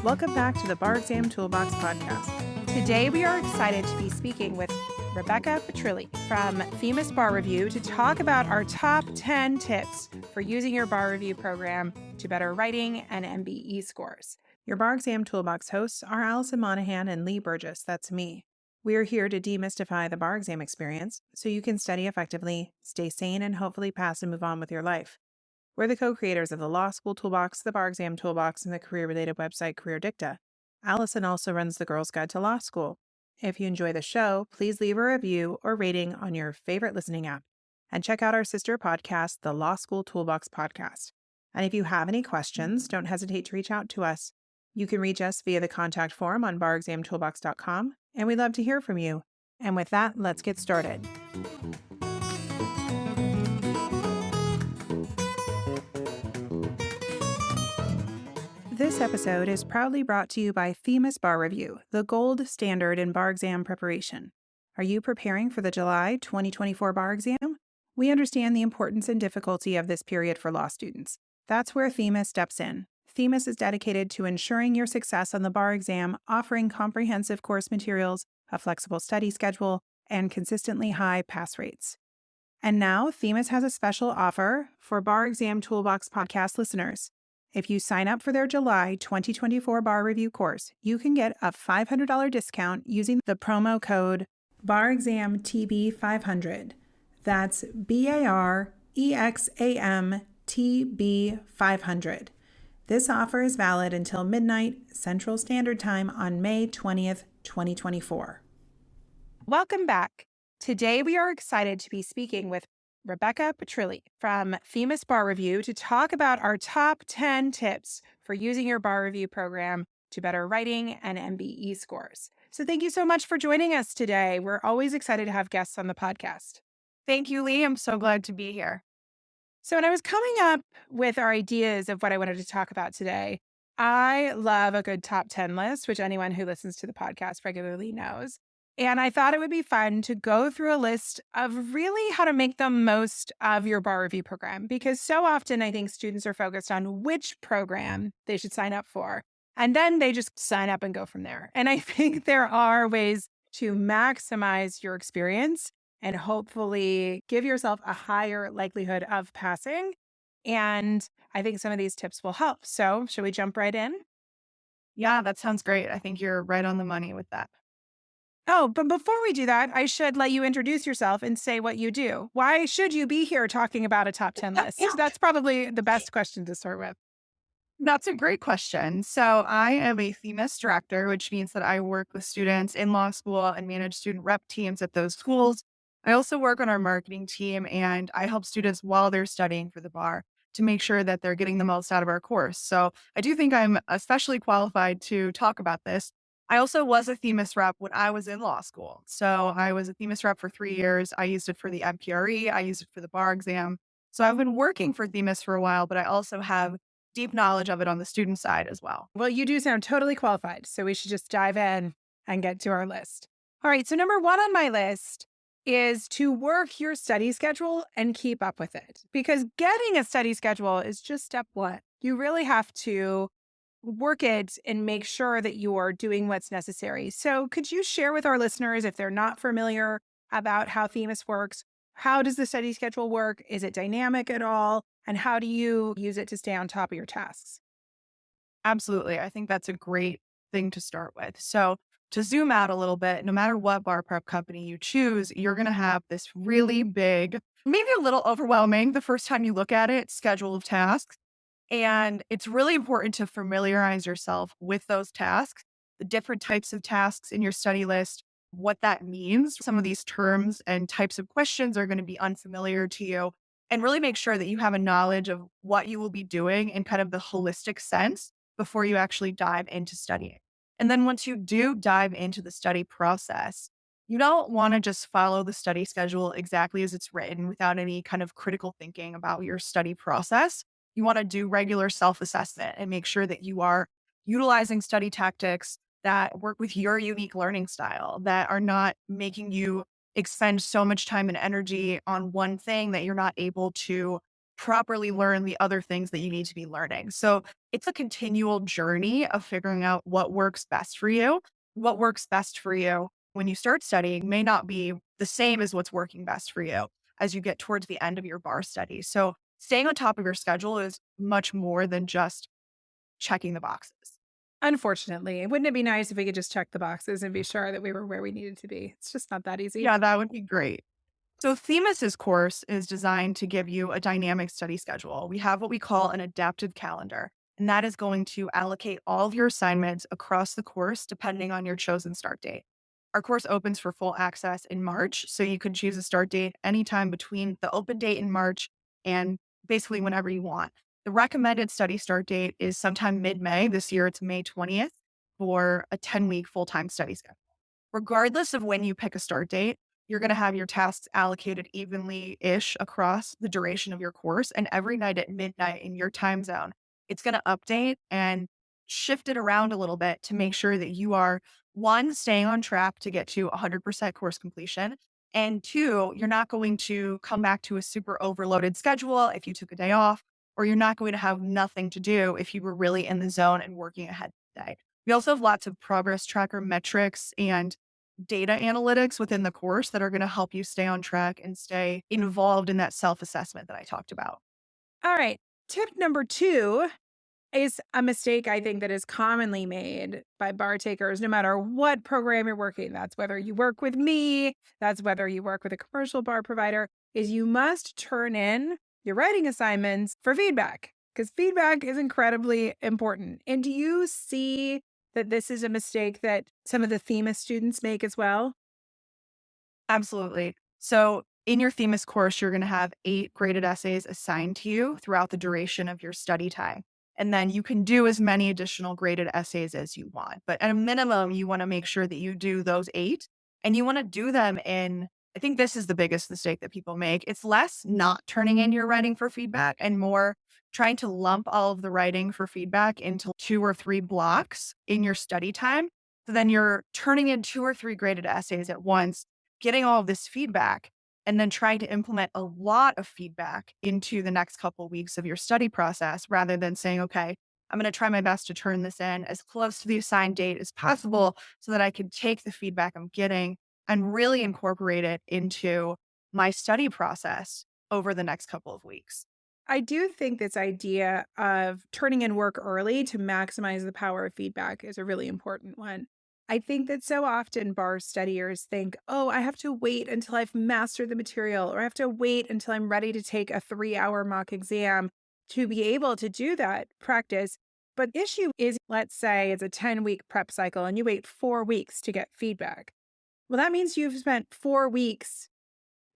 Welcome back to the Bar Exam Toolbox podcast. Today we are excited to be speaking with Rebecca Petrilli from Themis Bar Review to talk about our top 10 tips for using your bar review program to better writing and MBE scores. Your Bar Exam Toolbox hosts are Alison Monahan and Lee Burgess, that's me. We are here to demystify the bar exam experience so you can study effectively, stay sane, and hopefully pass and move on with your life. We're the co-creators of the Law School Toolbox, the Bar Exam Toolbox, and the career-related website Career Dicta. Alison also runs the Girls Guide to Law School. If you enjoy the show, please leave a review or rating on your favorite listening app. And check out our sister podcast, the Law School Toolbox Podcast. And if you have any questions, don't hesitate to reach out to us. You can reach us via the contact form on barexamtoolbox.com, and we'd love to hear from you. And with that, let's get started. This episode is proudly brought to you by Themis Bar Review, the gold standard in bar exam preparation. Are you preparing for the July 2024 bar exam? We understand the importance and difficulty of this period for law students. That's where Themis steps in. Themis is dedicated to ensuring your success on the bar exam, offering comprehensive course materials, a flexible study schedule, and consistently high pass rates. And now, Themis has a special offer for Bar Exam Toolbox podcast listeners. If you sign up for their July 2024 bar review course, you can get a $500 discount using the promo code BAREXAMTB500. That's BAREXAMTB500. This offer is valid until midnight Central Standard Time on May 20th, 2024. Welcome back. Today we are excited to be speaking with Rebecca Petrilli from Themis Bar Review to talk about our top 10 tips for using your bar review program to better writing and MBE scores. So thank you so much for joining us today. We're always excited to have guests on the podcast. Thank you, Lee. I'm so glad to be here. So when I was coming up with our ideas of what I wanted to talk about today, I love a good top 10 list, which anyone who listens to the podcast regularly knows. And I thought it would be fun to go through a list of really how to make the most of your bar review program, because so often I think students are focused on which program they should sign up for, and then they just sign up and go from there. And I think there are ways to maximize your experience and hopefully give yourself a higher likelihood of passing. And I think some of these tips will help. So should we jump right in? Yeah, that sounds great. I think you're right on the money with that. Oh, but before we do that, I should let you introduce yourself and say what you do. Why should you be here talking about a top 10 list? That's probably the best question to start with. That's a great question. So I am a Themis director, which means that I work with students in law school and manage student rep teams at those schools. I also work on our marketing team, and I help students while they're studying for the bar to make sure that they're getting the most out of our course. So I do think I'm especially qualified to talk about this. I also was a Themis rep when I was in law school. So I was a Themis rep for 3 years. I used it for the MPRE. I used it for the bar exam. So I've been working for Themis for a while, but I also have deep knowledge of it on the student side as well. Well, you do sound totally qualified, so we should just dive in and get to our list. All right, so number one on my list is to work your study schedule and keep up with it, because getting a study schedule is just step one. You really have to work it and make sure that you're doing what's necessary. So could you share with our listeners, if they're not familiar about how Themis works, how does the study schedule work? Is it dynamic at all? And how do you use it to stay on top of your tasks? Absolutely. I think that's a great thing to start with. So to zoom out a little bit, no matter what bar prep company you choose, you're going to have this really big, maybe a little overwhelming the first time you look at it, schedule of tasks. And it's really important to familiarize yourself with those tasks, the different types of tasks in your study list, what that means. Some of these terms and types of questions are going to be unfamiliar to you, and really make sure that you have a knowledge of what you will be doing in kind of the holistic sense before you actually dive into studying. And then once you do dive into the study process, you don't want to just follow the study schedule exactly as it's written without any kind of critical thinking about your study process. You want to do regular self-assessment and make sure that you are utilizing study tactics that work with your unique learning style, that are not making you expend so much time and energy on one thing that you're not able to properly learn the other things that you need to be learning. So it's a continual journey of figuring out what works best for you. What works best for you when you start studying may not be the same as what's working best for you as you get towards the end of your bar study. So staying on top of your schedule is much more than just checking the boxes. Unfortunately, wouldn't it be nice if we could just check the boxes and be sure that we were where we needed to be? It's just not that easy. Yeah, that would be great. So Themis's course is designed to give you a dynamic study schedule. We have what we call an adaptive calendar, and that is going to allocate all of your assignments across the course depending on your chosen start date. Our course opens for full access in March, so you can choose a start date anytime between the open date in March and basically whenever you want. The recommended study start date is sometime mid-May. This year it's May 20th for a 10-week full-time study schedule. Regardless of when you pick a start date, you're going to have your tasks allocated evenly-ish across the duration of your course. And every night at midnight in your time zone, it's going to update and shift it around a little bit to make sure that you are, one, staying on track to get to 100% course completion. And two, you're not going to come back to a super overloaded schedule if you took a day off, or you're not going to have nothing to do if you were really in the zone and working ahead of the day. We also have lots of progress tracker metrics and data analytics within the course that are going to help you stay on track and stay involved in that self-assessment that I talked about. All right. Tip number 2 is a mistake I think that is commonly made by bar takers, no matter what program you're working. That's whether you work with me, that's whether you work with a commercial bar provider, is you must turn in your writing assignments for feedback because feedback is incredibly important. And do you see that this is a mistake that some of the Themis students make as well? Absolutely. So in your Themis course, you're going to have 8 graded essays assigned to you throughout the duration of your study time. And then you can do as many additional graded essays as you want. But at a minimum, you want to make sure that you do those 8 and you want to do them in, I think this is the biggest mistake that people make. It's less not turning in your writing for feedback and more trying to lump all of the writing for feedback into 2 or 3 blocks in your study time. So then you're turning in 2 or 3 graded essays at once, getting all of this feedback, and then trying to implement a lot of feedback into the next couple of weeks of your study process rather than saying, okay, I'm going to try my best to turn this in as close to the assigned date as possible so that I can take the feedback I'm getting and really incorporate it into my study process over the next couple of weeks. I do think this idea of turning in work early to maximize the power of feedback is a really important one. I think that so often bar studiers think, oh, I have to wait until I've mastered the material, or I have to wait until I'm ready to take a 3-hour mock exam to be able to do that practice. But the issue is, let's say it's a 10-week prep cycle and you wait 4 weeks to get feedback. Well, that means you've spent 4 weeks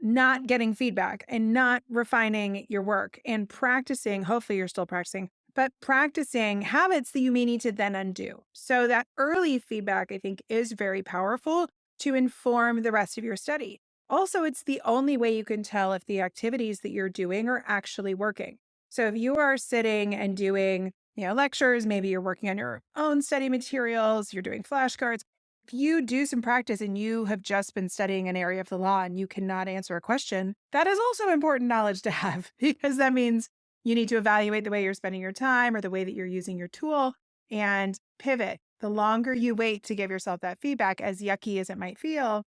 not getting feedback and not refining your work and practicing. Hopefully, you're still practicing, but practicing habits that you may need to then undo. So, that early feedback, I think, is very powerful to inform the rest of your study. Also, it's the only way you can tell if the activities that you're doing are actually working. So, if you are sitting and doing, lectures, maybe you're working on your own study materials, you're doing flashcards. If you do some practice and you have just been studying an area of the law and you cannot answer a question, that is also important knowledge to have because that means you need to evaluate the way you're spending your time or the way that you're using your tool and pivot. The longer you wait to give yourself that feedback, as yucky as it might feel,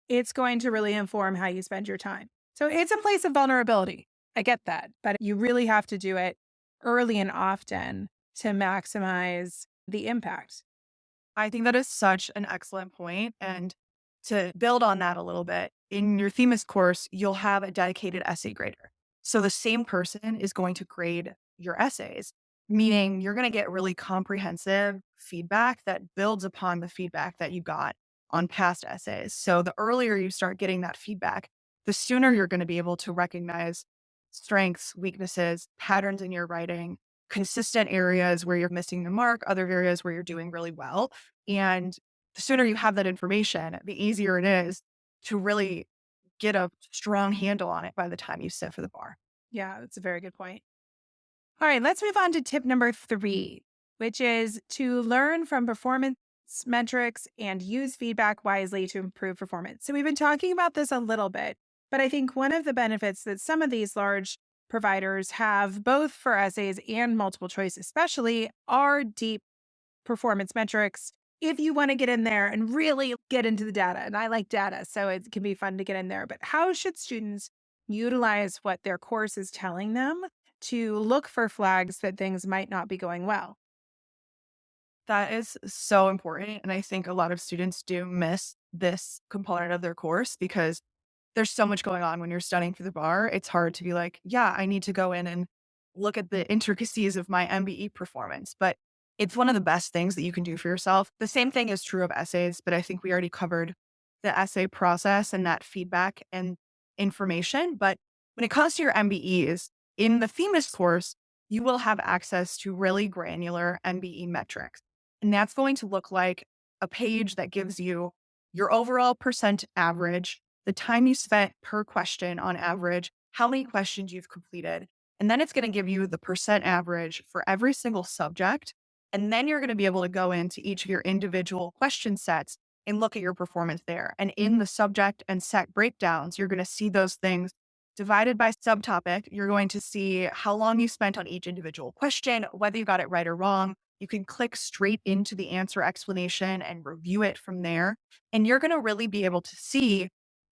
it's going to really inform how you spend your time. So it's a place of vulnerability. I get that, but you really have to do it early and often to maximize the impact. I think that is such an excellent point. And to build on that a little bit, in your Themis course, you'll have a dedicated essay grader. So the same person is going to grade your essays, meaning you're going to get really comprehensive feedback that builds upon the feedback that you got on past essays. So the earlier you start getting that feedback, the sooner you're going to be able to recognize strengths, weaknesses, patterns in your writing, consistent areas where you're missing the mark, other areas where you're doing really well. And the sooner you have that information, the easier it is to really get a strong handle on it by the time you sit for the bar. Yeah, that's a very good point. All right, let's move on to tip number 3, which is to learn from performance metrics and use feedback wisely to improve performance. So we've been talking about this a little bit, but I think one of the benefits that some of these large providers have, both for essays and multiple choice, especially, are deep performance metrics. If you want to get in there and really get into the data, and I like data, so it can be fun to get in there, but how should students utilize what their course is telling them to look for flags that things might not be going well? That is so important. And I think a lot of students do miss this component of their course because there's so much going on when you're studying for the bar. It's hard to be like, yeah, I need to go in and look at the intricacies of my MBE performance. But it's one of the best things that you can do for yourself. The same thing is true of essays, but I think we already covered the essay process and that feedback and information. But when it comes to your MBEs, in the Themis course, you will have access to really granular MBE metrics. And that's going to look like a page that gives you your overall percent average, the time you spent per question on average, how many questions you've completed. And then it's going to give you the percent average for every single subject. And then you're going to be able to go into each of your individual question sets and look at your performance there. And in the subject and set breakdowns, you're going to see those things divided by subtopic. You're going to see how long you spent on each individual question, whether you got it right or wrong. You can click straight into the answer explanation and review it from there. And you're going to really be able to see,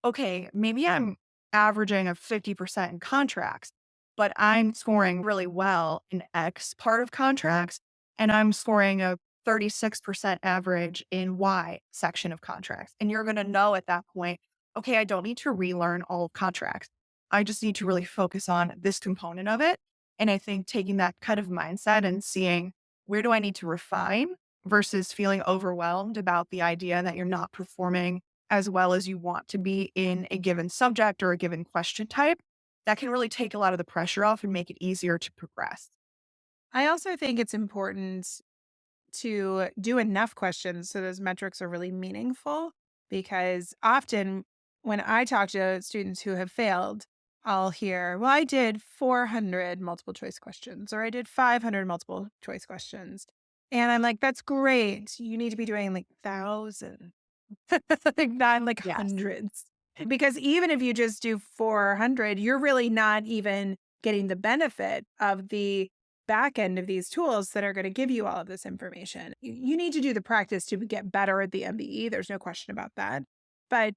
okay, maybe I'm averaging a 50% in contracts, but I'm scoring really well in X part of contracts, and I'm scoring a 36% average in Y section of contracts. And you're going to know at that point, okay, I don't need to relearn all of contracts. I just need to really focus on this component of it. And I think taking that kind of mindset and seeing where do I need to refine versus feeling overwhelmed about the idea that you're not performing as well as you want to be in a given subject or a given question type, that can really take a lot of the pressure off and make it easier to progress. I also think it's important to do enough questions so those metrics are really meaningful, because often when I talk to students who have failed, I'll hear, well, I did 400 multiple choice questions or I did 500 multiple choice questions. And I'm like, that's great. You need to be doing like thousands, like not like Yes. hundreds. Because even if you just do 400, you're really not even getting the benefit of the back end of these tools that are going to give you all of this information. You need to do the practice to get better at the MBE. There's no question about that. But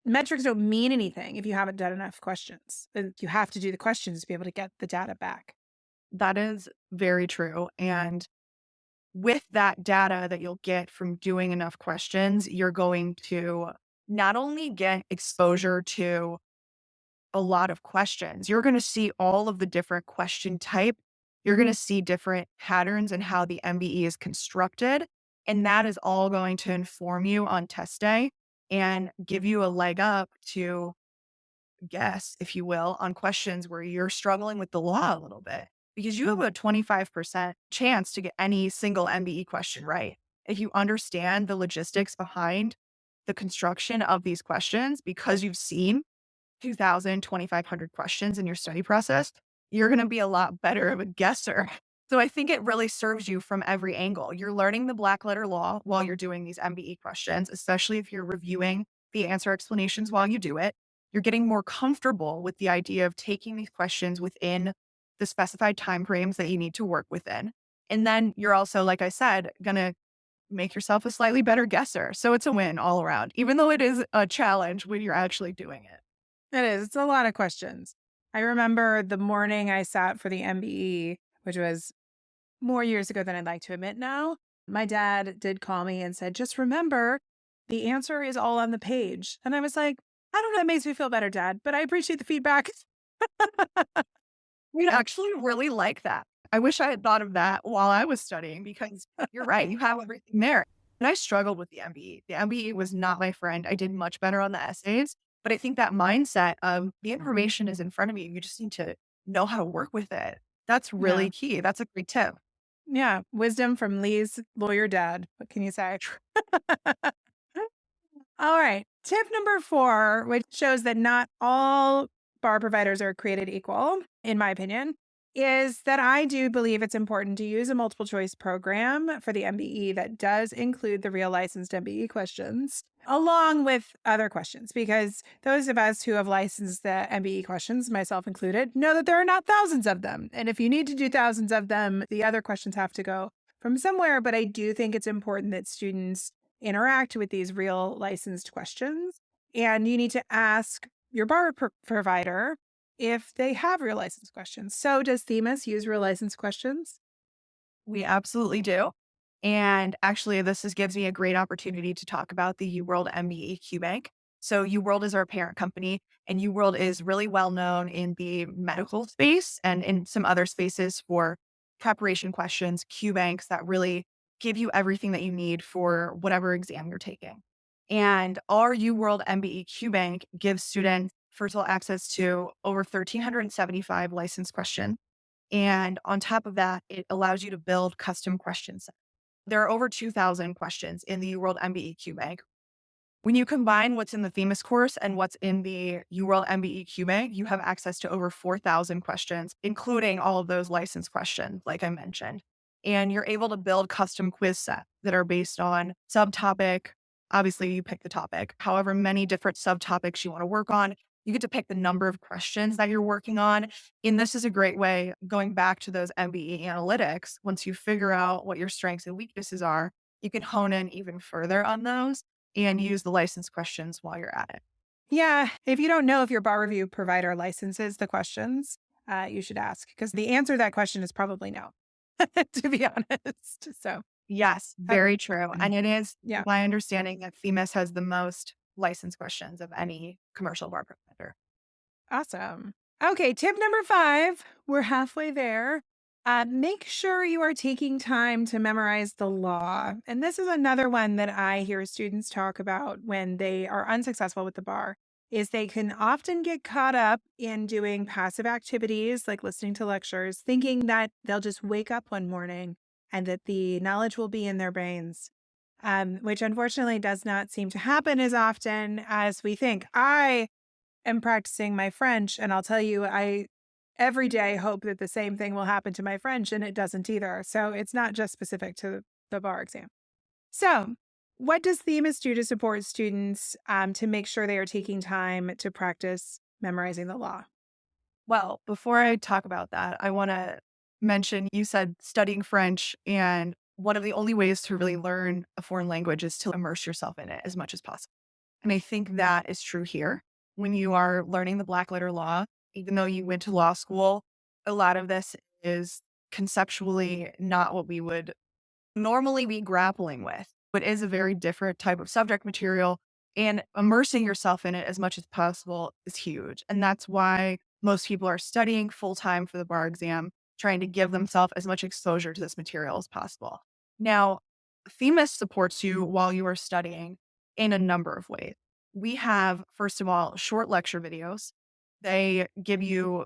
metrics don't mean anything if you haven't done enough questions. You have to do the questions to be able to get the data back. That is very true. And with that data that you'll get from doing enough questions, you're going to not only get exposure to a lot of questions, you're going to see all of the different question type. You're going to see different patterns and how the MBE is constructed. And that is all going to inform you on test day and give you a leg up to guess, if you will, on questions where you're struggling with the law a little bit, because you have a 25% chance to get any single MBE question right. If you understand the logistics behind the construction of these questions, because you've seen 2,000, 2,500 questions in your study process, you're going to be a lot better of a guesser. So I think it really serves you from every angle. You're learning the black letter law while you're doing these MBE questions, especially if you're reviewing the answer explanations while you do it. You're getting more comfortable with the idea of taking these questions within the specified time frames that you need to work within. And then you're also, like I said, going to make yourself a slightly better guesser. So it's a win all around, even though it is a challenge when you're actually doing it. It is. It's a lot of questions. I remember the morning I sat for the MBE, which was more years ago than I'd like to admit now. My dad did call me and said, just remember, the answer is all on the page. And I was like, I don't know, it makes me feel better, Dad, but I appreciate the feedback. We'd actually really like that. I wish I had thought of that while I was studying because you're right, you have everything there. And I struggled with the MBE. The MBE was not my friend. I did much better on the essays, but I think that mindset of the information is in front of you. You just need to know how to work with it. That's Yeah. really key. That's a great tip. Yeah. Wisdom from Lee's lawyer dad. What can you say? All right. Tip number 4, which shows that not all bar providers are created equal, in my opinion, is that I do believe it's important to use a multiple choice program for the MBE that does include the real licensed MBE questions along with other questions, because those of us who have licensed the MBE questions, myself included, know that there are not thousands of them. And if you need to do thousands of them, the other questions have to go from somewhere. But I do think it's important that students interact with these real licensed questions. And you need to ask your bar provider if they have real license questions. So does Themis use real license questions? We absolutely do. And actually, gives me a great opportunity to talk about the UWorld MBA QBank. So UWorld is our parent company, and UWorld is really well known in the medical space and in some other spaces for preparation questions, QBanks that really give you everything that you need for whatever exam you're taking. And our UWorld MBE QBank gives students, first of all, access to over 1,375 license questions. And on top of that, it allows you to build custom questions. There are over 2,000 questions in the UWorld MBE QBank. When you combine what's in the Themis course and what's in the UWorld MBE QBank, you have access to over 4,000 questions, including all of those license questions, like I mentioned. And you're able to build custom quiz sets that are based on subtopic. Obviously, you pick the topic, however many different subtopics you want to work on. You get to pick the number of questions that you're working on. And this is a great way, going back to those MBE analytics, once you figure out what your strengths and weaknesses are, you can hone in even further on those and use the license questions while you're at it. Yeah. If you don't know if your bar review provider licenses the questions, you should ask, because the answer to that question is probably no, to be honest. So, Yes, uh, very true. And it is yeah. my understanding that Themis has the most license questions of any commercial bar provider. Awesome. Okay, tip number 5. We're halfway there. Make sure you are taking time to memorize the law. And this is another one that I hear students talk about when they are unsuccessful with the bar, is they can often get caught up in doing passive activities like listening to lectures, thinking that they'll just wake up one morning and that the knowledge will be in their brains. Which unfortunately does not seem to happen as often as we think. I am practicing my French, and I'll tell you, I every day hope that the same thing will happen to my French, and it doesn't either. So it's not just specific to the bar exam. So, what does Themis do to support students to make sure they are taking time to practice memorizing the law? Well, before I talk about that, I want to mention you said studying French, and one of the only ways to really learn a foreign language is to immerse yourself in it as much as possible. And I think that is true here. When you are learning the black letter law, even though you went to law school, a lot of this is conceptually not what we would normally be grappling with. It is a very different type of subject material, and immersing yourself in it as much as possible is huge. And that's why most people are studying full time for the bar exam, trying to give themselves as much exposure to this material as possible. Now, Themis supports you while you are studying in a number of ways. We have, first of all, short lecture videos. They give you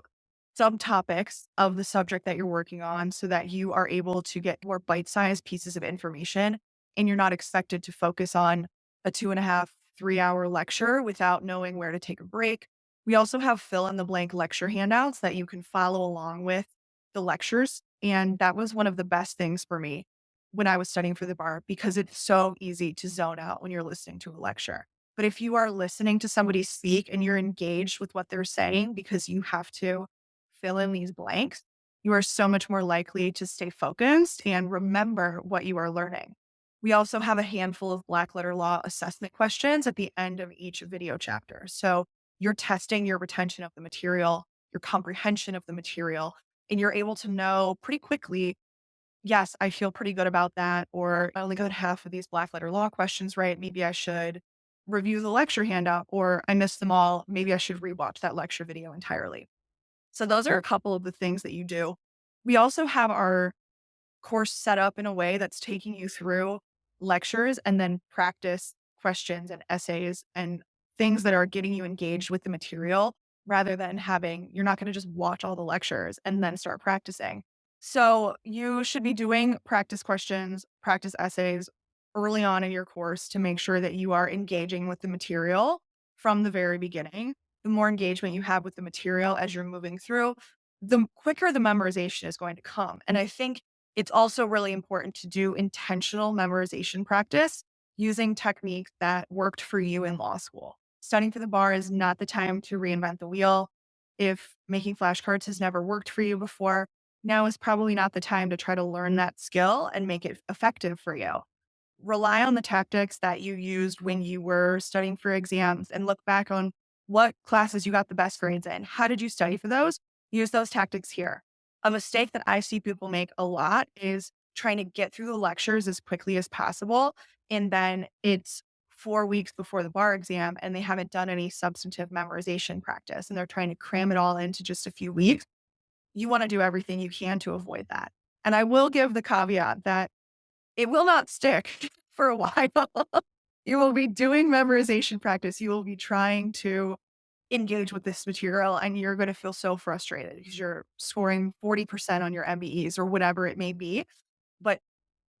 subtopics of the subject that you're working on so that you are able to get more bite-sized pieces of information and you're not expected to focus on a 2.5, 3 hour lecture without knowing where to take a break. We also have fill in the blank lecture handouts that you can follow along with the lectures. And that was one of the best things for me when I was studying for the bar because it's so easy to zone out when you're listening to a lecture. But if you are listening to somebody speak and you're engaged with what they're saying because you have to fill in these blanks, you are so much more likely to stay focused and remember what you are learning. We also have a handful of black letter law assessment questions at the end of each video chapter. So you're testing your retention of the material, your comprehension of the material, and you're able to know pretty quickly, yes, I feel pretty good about that, or I only got half of these black letter law questions right. Maybe I should review the lecture handout, or I missed them all. Maybe I should rewatch that lecture video entirely. So those are a couple of the things that you do. We also have our course set up in a way that's taking you through lectures and then practice questions and essays and things that are getting you engaged with the material rather than you're not going to just watch all the lectures and then start practicing. So you should be doing practice questions, practice essays early on in your course to make sure that you are engaging with the material from the very beginning. The more engagement you have with the material as you're moving through, the quicker the memorization is going to come. And I think it's also really important to do intentional memorization practice using techniques that worked for you in law school. Studying for the bar is not the time to reinvent the wheel. If making flashcards has never worked for you before, now is probably not the time to try to learn that skill and make it effective for you. Rely on the tactics that you used when you were studying for exams and look back on what classes you got the best grades in. How did you study for those? Use those tactics here. A mistake that I see people make a lot is trying to get through the lectures as quickly as possible. And then it's 4 weeks before the bar exam and they haven't done any substantive memorization practice and they're trying to cram it all into just a few weeks. You want to do everything you can to avoid that. And I will give the caveat that it will not stick for a while. You will be doing memorization practice. You will be trying to engage with this material and you're going to feel so frustrated because you're scoring 40% on your MBEs or whatever it may be. But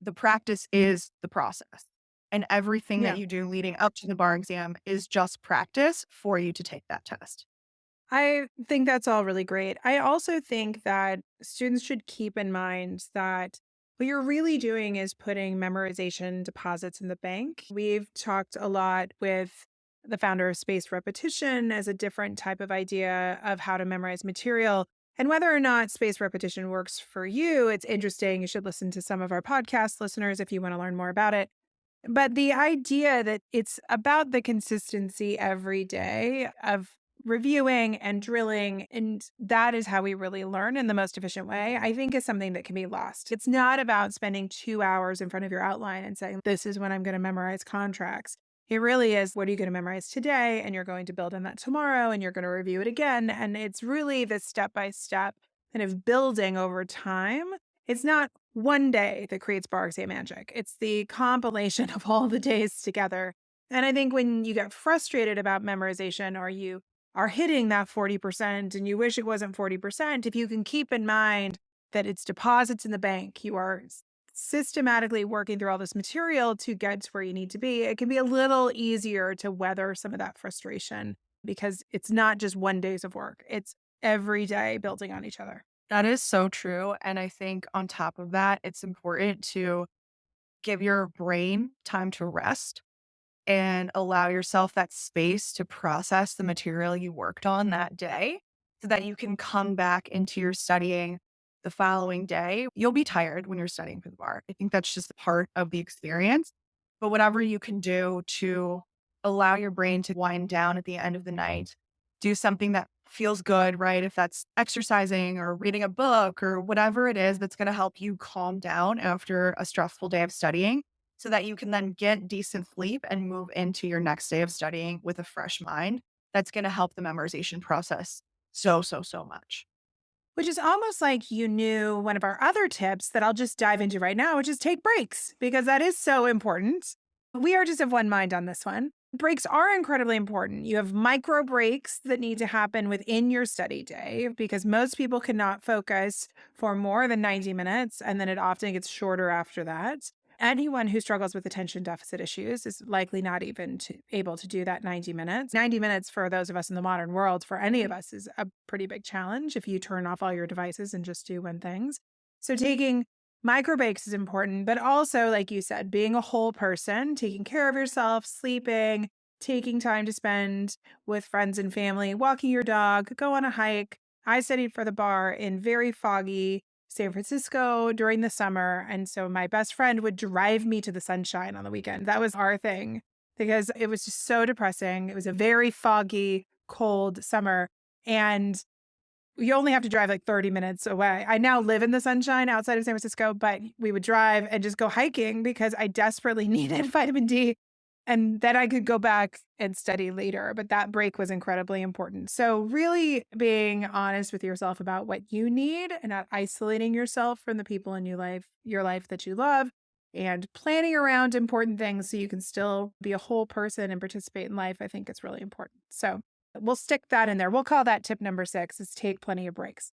the practice is the process. And everything that Yeah. you do leading up to the bar exam is just practice for you to take that test. I think that's all really great. I also think that students should keep in mind that what you're really doing is putting memorization deposits in the bank. We've talked a lot with the founder of Spaced Repetition as a different type of idea of how to memorize material. And whether or not spaced repetition works for you, it's interesting. You should listen to some of our podcast listeners if you want to learn more about it. But the idea that it's about the consistency every day of reviewing and drilling, and that is how we really learn in the most efficient way, I think is something that can be lost. It's not about spending 2 hours in front of your outline and saying, this is when I'm going to memorize contracts. It really is, what are you going to memorize today? And you're going to build on that tomorrow and you're going to review it again. And it's really this step by step kind of building over time. It's not one day that creates bar exam magic. It's the compilation of all the days together. And I think when you get frustrated about memorization or you are hitting that 40% and you wish it wasn't 40%, if you can keep in mind that it's deposits in the bank, you are systematically working through all this material to get to where you need to be, it can be a little easier to weather some of that frustration because it's not just one day's of work. It's every day building on each other. That is so true. And I think on top of that, it's important to give your brain time to rest and allow yourself that space to process the material you worked on that day so that you can come back into your studying the following day. You'll be tired when you're studying for the bar. I think that's just part of the experience. But whatever you can do to allow your brain to wind down at the end of the night, do something that feels good, right? If that's exercising or reading a book or whatever it is that's going to help you calm down after a stressful day of studying so that you can then get decent sleep and move into your next day of studying with a fresh mind. That's going to help the memorization process so much. Which is almost like you knew one of our other tips that I'll just dive into right now, which is take breaks, because that is so important. We are just of one mind on this one. Breaks are incredibly important. You have micro breaks that need to happen within your study day because most people cannot focus for more than 90 minutes, and then it often gets shorter after that. Anyone who struggles with attention deficit issues is likely not even able to do that 90 minutes. 90 minutes for those of us in the modern world, for any of us, is a pretty big challenge if you turn off all your devices and just do one thing. So taking micro breaks is important, but also, like you said, being a whole person, taking care of yourself, sleeping, taking time to spend with friends and family, walking your dog, go on a hike. I studied for the bar in very foggy San Francisco during the summer. And so my best friend would drive me to the sunshine on the weekend. That was our thing because it was just so depressing. It was a very foggy, cold summer. And you only have to drive like 30 minutes away. I now live in the sunshine outside of San Francisco, but we would drive and just go hiking because I desperately needed vitamin D. And then I could go back and study later. But that break was incredibly important. So, really being honest with yourself about what you need and not isolating yourself from the people in your life that you love, and planning around important things so you can still be a whole person and participate in life, I think is really important. So, we'll stick that in there. We'll call that tip number 6 is take plenty of breaks.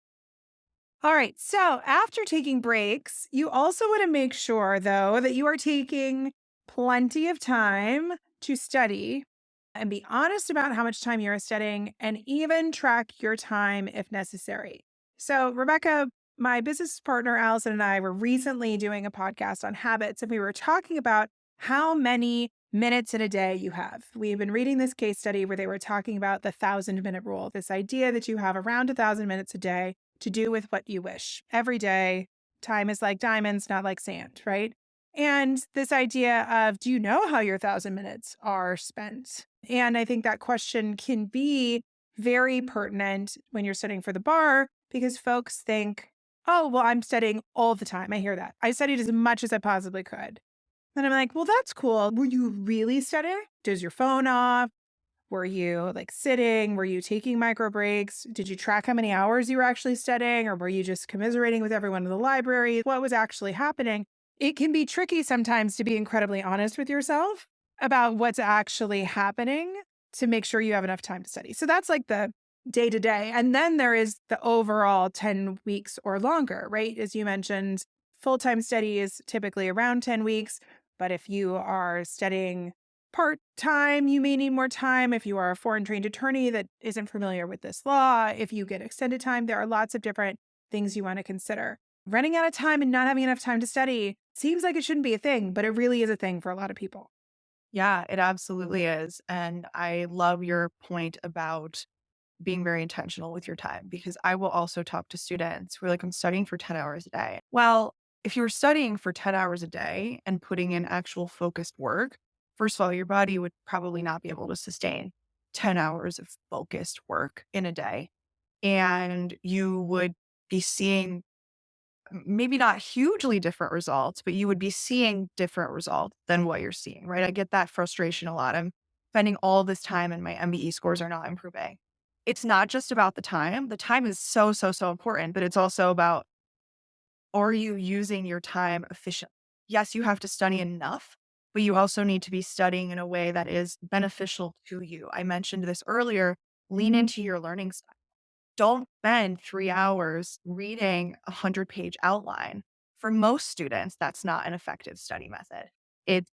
All right. So after taking breaks, you also want to make sure, though, that you are taking plenty of time to study and be honest about how much time you're studying and even track your time if necessary. So, Rebecca, my business partner, Alison, and I were recently doing a podcast on habits, and we were talking about how many minutes in a day you have. We've been reading this case study where they were talking about the 1,000-minute rule, this idea that you have around 1,000 minutes a day to do with what you wish. Every day, time is like diamonds, not like sand, right? And this idea of, do you know how your 1,000 minutes are spent? And I think that question can be very pertinent when you're studying for the bar because folks think, oh, well, I'm studying all the time. I hear that. I studied as much as I possibly could. And I'm like, well, that's cool. Were you really studying? Does your phone off? Were you like sitting? Were you taking micro breaks? Did you track how many hours you were actually studying? Or were you just commiserating with everyone in the library? What was actually happening? It can be tricky sometimes to be incredibly honest with yourself about what's actually happening to make sure you have enough time to study. So that's like the day to day. And then there is the overall 10 weeks or longer, right? As you mentioned, full time study is typically around 10 weeks. But if you are studying part time, you may need more time. If you are a foreign trained attorney that isn't familiar with this law, if you get extended time, there are lots of different things you want to consider. Running out of time and not having enough time to study seems like it shouldn't be a thing, but it really is a thing for a lot of people. Yeah, it absolutely is. And I love your point about being very intentional with your time because I will also talk to students who are like, I'm studying for 10 hours a day. Well, if you're studying for 10 hours a day and putting in actual focused work, first of all, your body would probably not be able to sustain 10 hours of focused work in a day. And you would be seeing maybe not hugely different results, but you would be seeing different results than what you're seeing, right? I get that frustration a lot. I'm spending all this time and my MBE scores are not improving. It's not just about the time. The time is so, so, so important, but it's also about, are you using your time efficiently? Yes, you have to study enough, but you also need to be studying in a way that is beneficial to you. I mentioned this earlier, lean into your learning style. Don't spend 3 hours reading a 100-page outline. For most students, that's not an effective study method. It's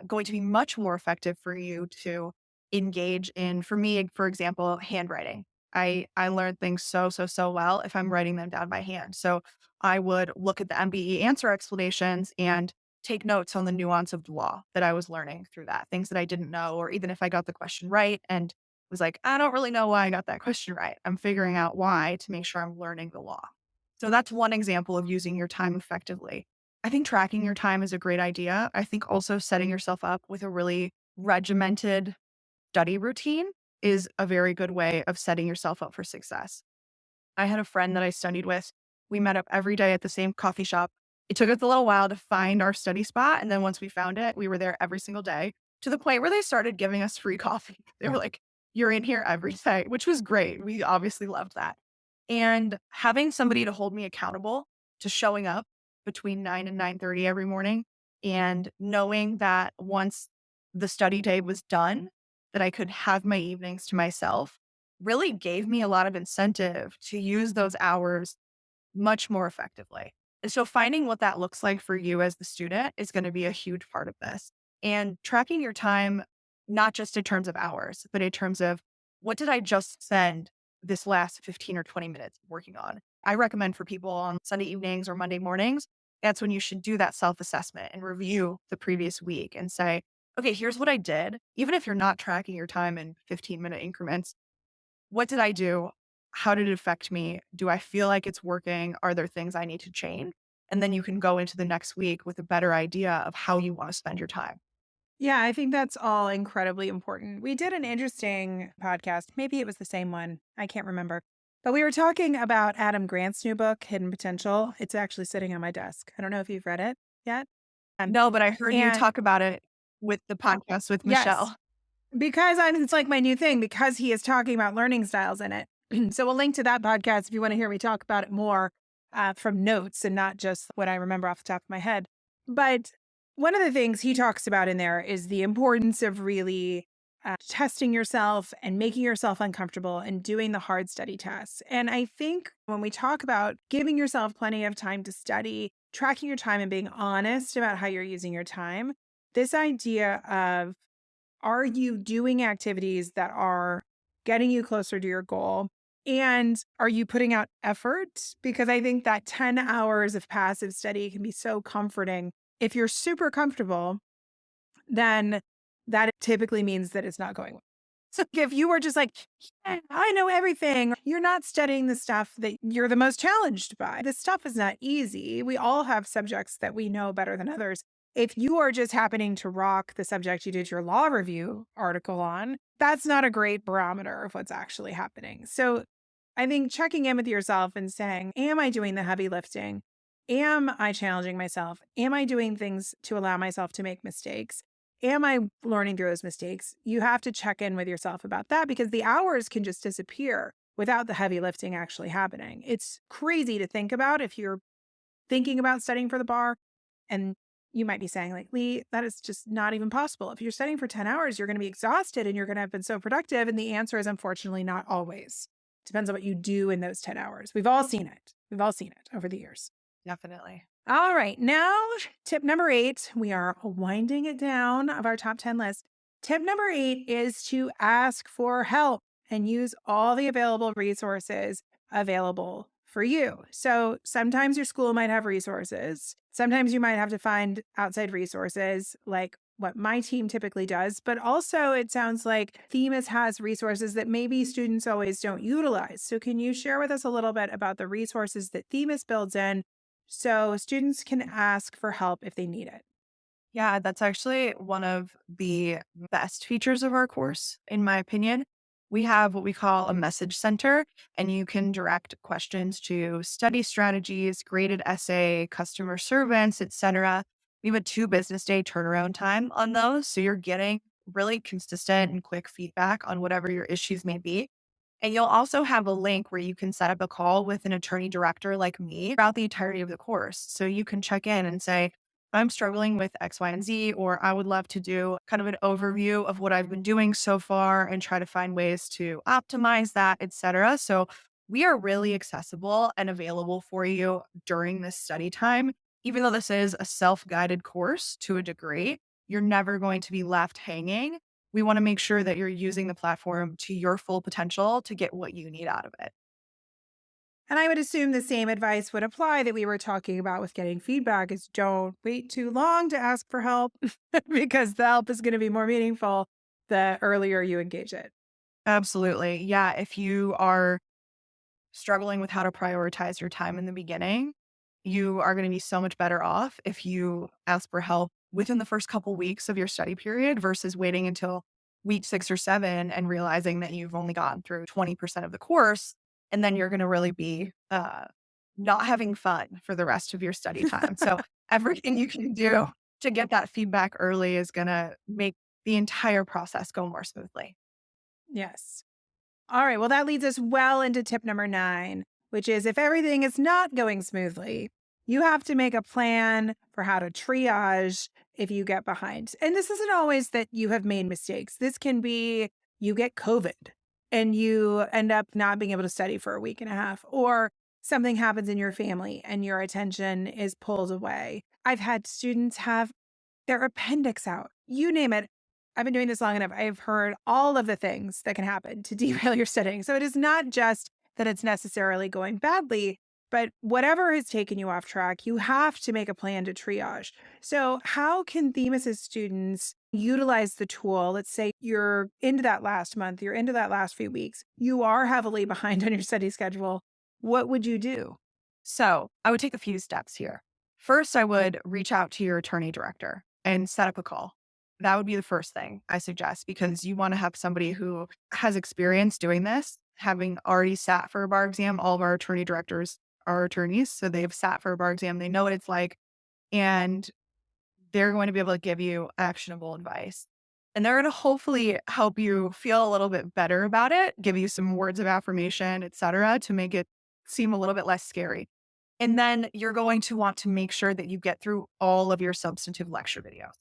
going to be much more effective for you to engage in, for me, for example, handwriting. I learn things so, so, so well if I'm writing them down by hand. So I would look at the MBE answer explanations and take notes on the nuance of the law that I was learning through that, things that I didn't know, or even if I got the question right and was like, I don't really know why I got that question right. I'm figuring out why to make sure I'm learning the law. So that's one example of using your time effectively. I think tracking your time is a great idea. I think also setting yourself up with a really regimented study routine is a very good way of setting yourself up for success. I had a friend that I studied with. We met up every day at the same coffee shop. It took us a little while to find our study spot. And then once we found it, we were there every single day to the point where they started giving us free coffee. They were like, you're in here every day, which was great. We obviously loved that. And having somebody to hold me accountable to showing up between 9 and 9:30 every morning and knowing that once the study day was done, that I could have my evenings to myself really gave me a lot of incentive to use those hours much more effectively. And so finding what that looks like for you as the student is going to be a huge part of this. And tracking your time, not just in terms of hours, but in terms of what did I just spend this last 15 or 20 minutes working on? I recommend for people on Sunday evenings or Monday mornings, that's when you should do that self assessment and review the previous week and say, okay, here's what I did. Even if you're not tracking your time in 15-minute increments, what did I do? How did it affect me? Do I feel like it's working? Are there things I need to change? And then you can go into the next week with a better idea of how you want to spend your time. Yeah, I think that's all incredibly important. We did an interesting podcast. Maybe it was the same one. I can't remember. But we were talking about Adam Grant's new book, Hidden Potential. It's actually sitting on my desk. I don't know if you've read it yet. No, but I heard you And talk about it with the podcast with yes, Michelle. because it's like my new thing because he is talking about learning styles in it. So we'll link to that podcast if you want to hear me talk about it more from notes and not just what I remember off the top of my head. But one of the things he talks about in there is the importance of really testing yourself and making yourself uncomfortable and doing the hard study tests. And I think when we talk about giving yourself plenty of time to study, tracking your time and being honest about how you're using your time, this idea of, are you doing activities that are getting you closer to your goal? And are you putting out effort? Because I think that 10 hours of passive study can be so comforting. If you're super comfortable, then that typically means that it's not going well. So if you were just like, "Yeah, I know everything," you're not studying the stuff that you're the most challenged by. This stuff is not easy. We all have subjects that we know better than others. If you are just happening to rock the subject you did your law review article on, that's not a great barometer of what's actually happening. So I think checking in with yourself and saying, am I doing the heavy lifting? Am I challenging myself? Am I doing things to allow myself to make mistakes? Am I learning through those mistakes? You have to check in with yourself about that because the hours can just disappear without the heavy lifting actually happening. It's crazy to think about if you're thinking about studying for the bar and you might be saying, like, Lee, that is just not even possible. If you're studying for 10 hours, you're going to be exhausted and you're going to have been so productive. And the answer is unfortunately not always. Depends on what you do in those 10 hours. We've all seen it. We've all seen it over the years. Definitely. All right. Now, tip number 8, we are winding it down of our top 10 list. Tip number 8 is to ask for help and use all the available resources available for you. So sometimes your school might have resources. Sometimes you might have to find outside resources like what my team typically does, but also it sounds like Themis has resources that maybe students always don't utilize. So can you share with us a little bit about the resources that Themis builds in so students can ask for help if they need it? Yeah, that's actually one of the best features of our course, in my opinion. We have what we call a message center, and you can direct questions to study strategies, graded essay, customer servants, etc. We have a 2 business day turnaround time on those. So you're getting really consistent and quick feedback on whatever your issues may be. And you'll also have a link where you can set up a call with an attorney director like me throughout the entirety of the course. So you can check in and say, I'm struggling with X, Y, and Z, or I would love to do kind of an overview of what I've been doing so far and try to find ways to optimize that, etc. So we are really accessible and available for you during this study time. Even though this is a self-guided course to a degree, you're never going to be left hanging. We want to make sure that you're using the platform to your full potential to get what you need out of it. And I would assume the same advice would apply that we were talking about with getting feedback is don't wait too long to ask for help because the help is going to be more meaningful the earlier you engage it. Absolutely. Yeah. If you are struggling with how to prioritize your time in the beginning, you are going to be so much better off if you ask for help within the first couple weeks of your study period versus waiting until week 6 or 7 and realizing that you've only gotten through 20% of the course. And then you're going to really be not having fun for the rest of your study time. So, everything you can do to get that feedback early is going to make the entire process go more smoothly. Yes. All right. Well, that leads us well into tip number 9, which is if everything is not going smoothly, you have to make a plan for how to triage if you get behind. And this isn't always that you have made mistakes. This can be you get COVID and you end up not being able to study for a week and a half, or something happens in your family and your attention is pulled away. I've had students have their appendix out. You name it. I've been doing this long enough. I've heard all of the things that can happen to derail your studying. So it is not just that it's necessarily going badly, but whatever has taken you off track, you have to make a plan to triage. So, how can Themis' students utilize the tool? Let's say you're into that last month, you're into that last few weeks, you are heavily behind on your study schedule. What would you do? So I would take a few steps here. First, I would reach out to your attorney director and set up a call. That would be the first thing I suggest because you want to have somebody who has experience doing this, having already sat for a bar exam. All of our attorney directors are attorneys, so they've sat for a bar exam. They know what it's like, and they're going to be able to give you actionable advice. And they're going to hopefully help you feel a little bit better about it, give you some words of affirmation, etc., to make it seem a little bit less scary. And then you're going to want to make sure that you get through all of your substantive lecture videos.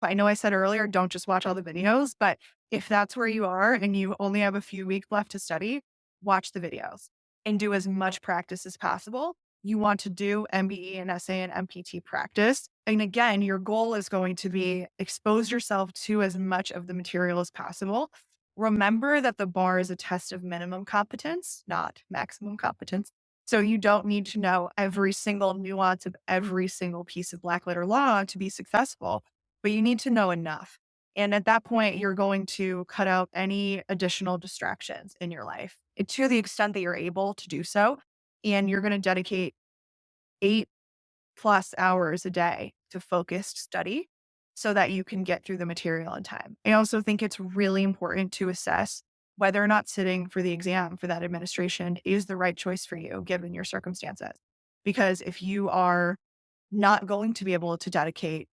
I know I said earlier, don't just watch all the videos, but if that's where you are and you only have a few weeks left to study, watch the videos and do as much practice as possible. You want to do MBE and essay and MPT practice. And again, your goal is going to be expose yourself to as much of the material as possible remember that the bar is a test of minimum competence, not maximum competence. So you don't need to know every single nuance of every single piece of black letter law to be successful, but you need to know enough. And at that point, you're going to cut out any additional distractions in your life to the extent that you're able to do so. And you're going to dedicate 8+ hours a day to focused study so that you can get through the material in time. I also think it's really important to assess whether or not sitting for the exam for that administration is the right choice for you given your circumstances. Because if you are not going to be able to dedicate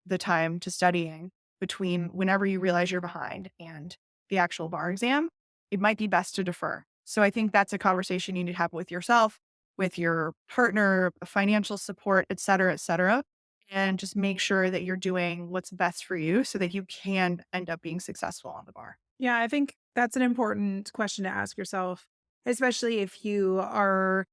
the time to studying between whenever you realize you're behind and the actual bar exam, it might be best to defer. So I think that's a conversation you need to have with yourself, with your partner, financial support, et cetera, and just make sure that you're doing what's best for you so that you can end up being successful on the bar. Yeah, I think that's an important question to ask yourself, especially if you are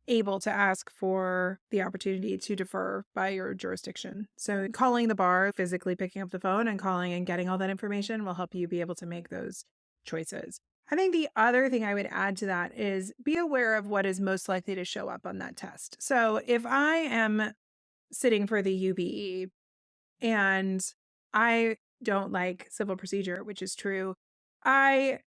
able to ask for the opportunity to defer by your jurisdiction. So calling the bar, physically picking up the phone and calling and getting all that information will help you be able to make those choices. I think the other thing I would add to that is be aware of what is most likely to show up on that test. So if I am sitting for the UBE and I don't like civil procedure, which is true, I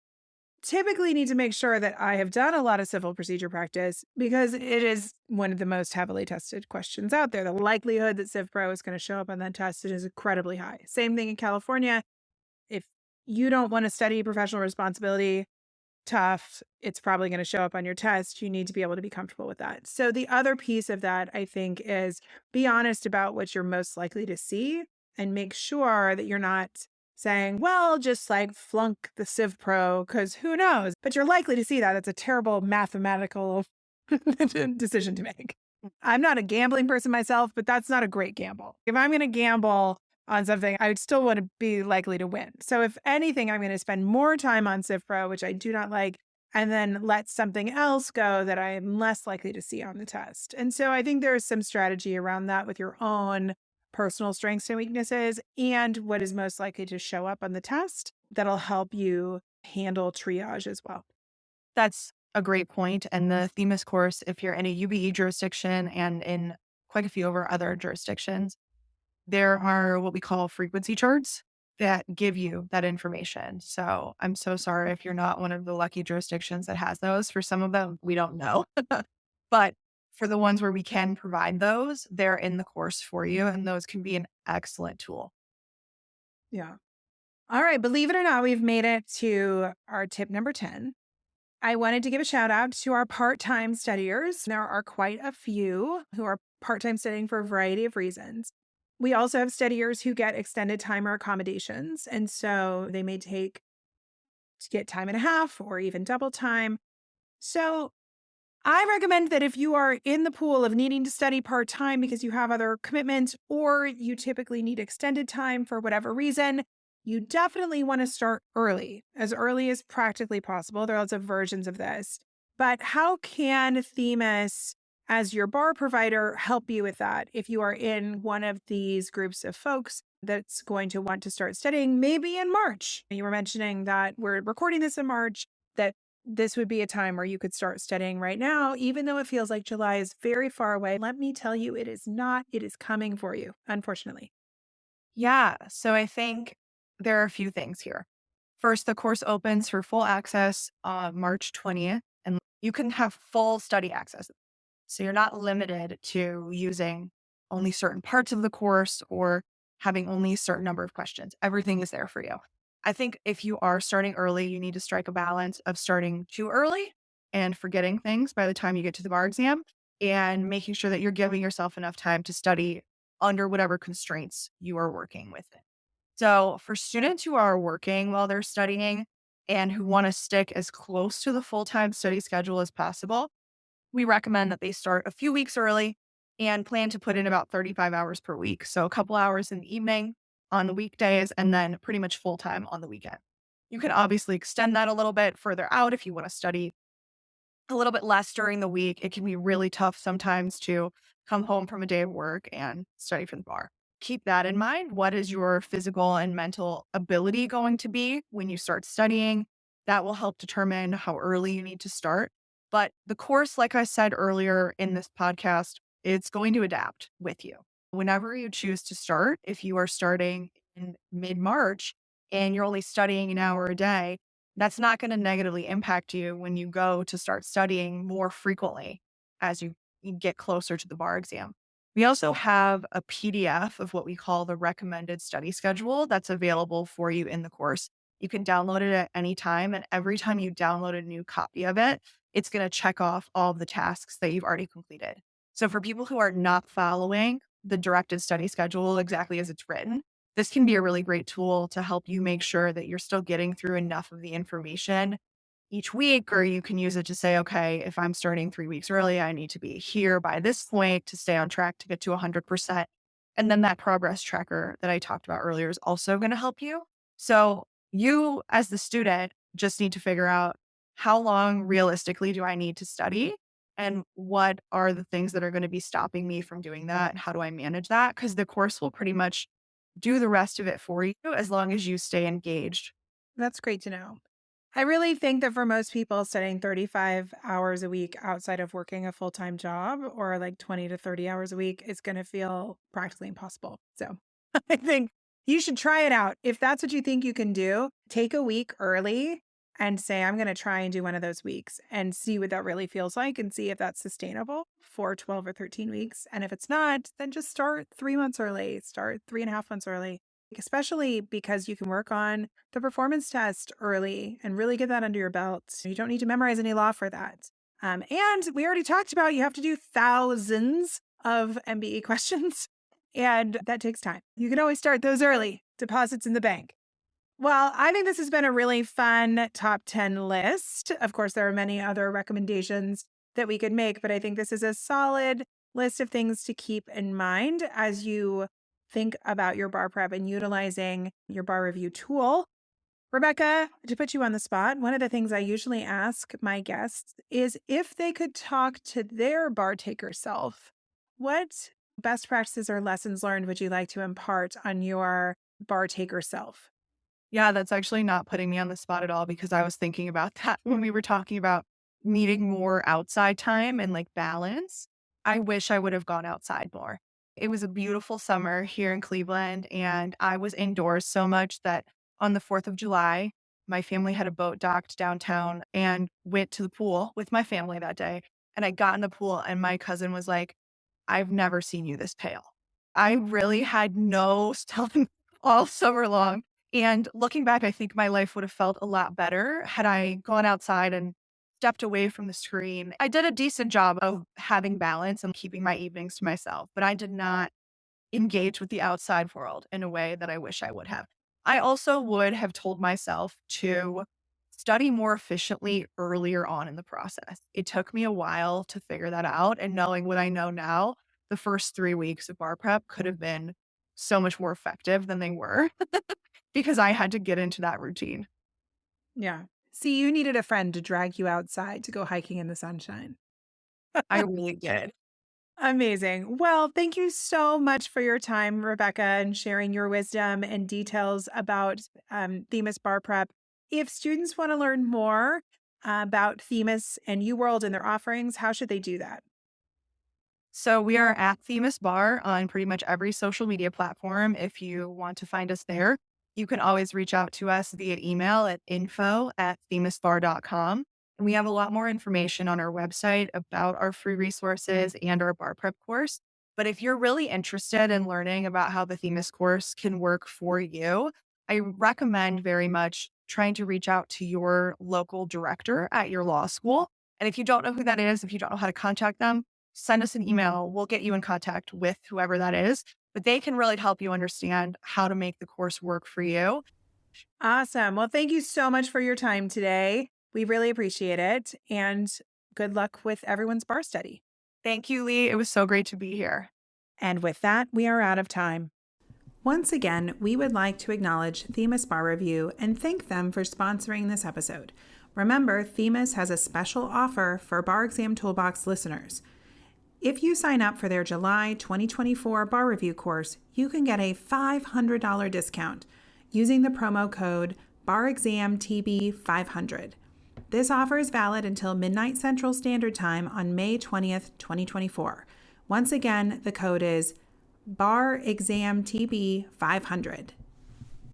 typically need to make sure that I have done a lot of civil procedure practice because it is one of the most heavily tested questions out there. The likelihood that Civ Pro is going to show up on that test is incredibly high. Same thing in California. If you don't want to study professional responsibility, tough, it's probably going to show up on your test. You need to be able to be comfortable with that. So the other piece of that, I think, is be honest about what you're most likely to see and make sure that you're not saying, well, just like flunk the Civ Pro, because who knows? But you're likely to see that. That's a terrible mathematical decision to make. I'm not a gambling person myself, but that's not a great gamble. If I'm going to gamble on something, I would still want to be likely to win. So if anything, I'm going to spend more time on Civ Pro, which I do not like, and then let something else go that I am less likely to see on the test. And so I think there's some strategy around that with your own personal strengths and weaknesses and what is most likely to show up on the test that'll help you handle triage as well. That's a great point. And the Themis course, if you're in a UBE jurisdiction and in quite a few of our other jurisdictions, there are what we call frequency charts that give you that information. So I'm so sorry if you're not one of the lucky jurisdictions that has those. For some of them, we don't know. But for the ones where we can provide those, they're in the course for you. And those can be an excellent tool. Yeah. All right. Believe it or not, we've made it to our tip number 10. I wanted to give a shout out to our part-time studiers. There are quite a few who are part-time studying for a variety of reasons. We also have studiers who get extended time or accommodations. And so they may take to get time and a half or even double time. So I recommend that if you are in the pool of needing to study part-time because you have other commitments or you typically need extended time for whatever reason, you definitely want to start early as practically possible. There are lots of versions of this. But how can Themis, as your bar provider, help you with that if you are in one of these groups of folks that's going to want to start studying maybe in March? You were mentioning that we're recording this in March, that this would be a time where you could start studying right now, even though it feels like July is very far away. Let me tell you, it is not. It is coming for you, unfortunately. Yeah. So I think there are a few things here. First, the course opens for full access on March 20th, and you can have full study access. So you're not limited to using only certain parts of the course or having only a certain number of questions. Everything is there for you. I think if you are starting early, you need to strike a balance of starting too early and forgetting things by the time you get to the bar exam and making sure that you're giving yourself enough time to study under whatever constraints you are working with. So for students who are working while they're studying and who want to stick as close to the full-time study schedule as possible, we recommend that they start a few weeks early and plan to put in about 35 hours per week. So a couple hours in the evening on the weekdays and then pretty much full-time on the weekend. You can obviously extend that a little bit further out if you want to study a little bit less during the week. It can be really tough sometimes to come home from a day of work and study for the bar. keep that in mind. What is your physical and mental ability going to be when you start studying? That will help determine how early you need to start. But the course, like I said earlier in this podcast, it's going to adapt with you. Whenever you choose to start, if you are starting in mid-March and you're only studying an hour a day, that's not going to negatively impact you when you go to start studying more frequently as you get closer to the bar exam. We also have a PDF of what we call the recommended study schedule that's available for you in the course. You can download it at any time. And every time you download a new copy of it, it's going to check off all of the tasks that you've already completed. So for people who are not following the directed study schedule exactly as it's written, this can be a really great tool to help you make sure that you're still getting through enough of the information each week, or you can use it to say, okay, if I'm starting 3 weeks early, I need to be here by this point to stay on track to get to 100%. And then that progress tracker that I talked about earlier is also going to help you. So you, as the student, just need to figure out how long realistically do I need to study, and what are the things that are going to be stopping me from doing that? And how do I manage that? Because the course will pretty much do the rest of it for you as long as you stay engaged. That's great to know. I really think that for most people, studying 35 hours a week outside of working a full-time job, or like 20 to 30 hours a week, is going to feel practically impossible. So I think you should try it out. If that's what you think you can do, take a week early and say, I'm going to try and do one of those weeks and see what that really feels like and see if that's sustainable for 12 or 13 weeks. And if it's not, then just start 3 months early, start 3.5 months early, especially because you can work on the performance test early and really get that under your belt. You don't need to memorize any law for that. And we already talked about you have to do thousands of MBE questions, and that takes time. You can always start those early, deposits in the bank. Well, I think this has been a really fun top 10 list. Of course, there are many other recommendations that we could make, but I think this is a solid list of things to keep in mind as you think about your bar prep and utilizing your bar review tool. Rebecca, to put you on the spot, one of the things I usually ask my guests is if they could talk to their bar taker self, what best practices or lessons learned would you like to impart on your bar taker self? Yeah, that's actually not putting me on the spot at all, because I was thinking about that when we were talking about needing more outside time and like balance. I wish I would have gone outside more. It was a beautiful summer here in Cleveland, and I was indoors so much that on the 4th of July, my family had a boat docked downtown and went to the pool with my family that day. And I got in the pool, and my cousin was like, I've never seen you this pale. I really had no stuff all summer long. And looking back, I think my life would have felt a lot better had I gone outside and stepped away from the screen. I did a decent job of having balance and keeping my evenings to myself, but I did not engage with the outside world in a way that I wish I would have. I also would have told myself to study more efficiently earlier on in the process. It took me a while to figure that out. And knowing what I know now, the first 3 weeks of bar prep could have been so much more effective than they were because I had to get into that routine. Yeah. See, you needed a friend to drag you outside to go hiking in the sunshine. I really did. Amazing. Well, thank you so much for your time, Rebecca, and sharing your wisdom and details about Themis Bar Prep. If students want to learn more about Themis and UWorld and their offerings, how should they do that? So we are at Themis Bar on pretty much every social media platform. If you want to find us there, you can always reach out to us via email at info@themisbar.com. And we have a lot more information on our website about our free resources and our bar prep course. But if you're really interested in learning about how the Themis course can work for you, I recommend very much trying to reach out to your local director at your law school. And if you don't know who that is, if you don't know how to contact them, send us an email. We'll get you in contact with whoever that is, but they can really help you understand how to make the course work for you. Awesome. Well, thank you so much for your time today. We really appreciate it. And good luck with everyone's bar study. Thank you, Lee. It was so great to be here. And with that, we are out of time. Once again, we would like to acknowledge Themis Bar Review and thank them for sponsoring this episode. Remember, Themis has a special offer for Bar Exam Toolbox listeners. If you sign up for their July 2024 bar review course, you can get a $500 discount using the promo code BarExamTB500. This offer is valid until midnight Central Standard Time on May 20th, 2024. Once again, the code is BarExamTB500.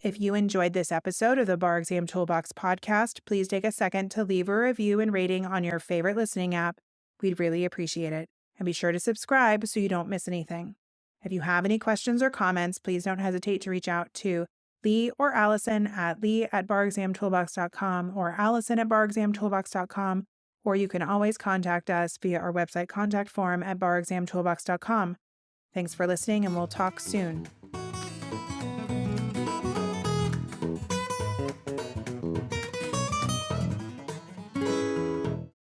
If you enjoyed this episode of the Bar Exam Toolbox podcast, please take a second to leave a review and rating on your favorite listening app. We'd really appreciate it. And be sure to subscribe so you don't miss anything. If you have any questions or comments, please don't hesitate to reach out to Lee or Alison at lee@barexamtoolbox.com or allison@barexamtoolbox.com, or you can always contact us via our website contact form at barexamtoolbox.com. Thanks for listening, and we'll talk soon.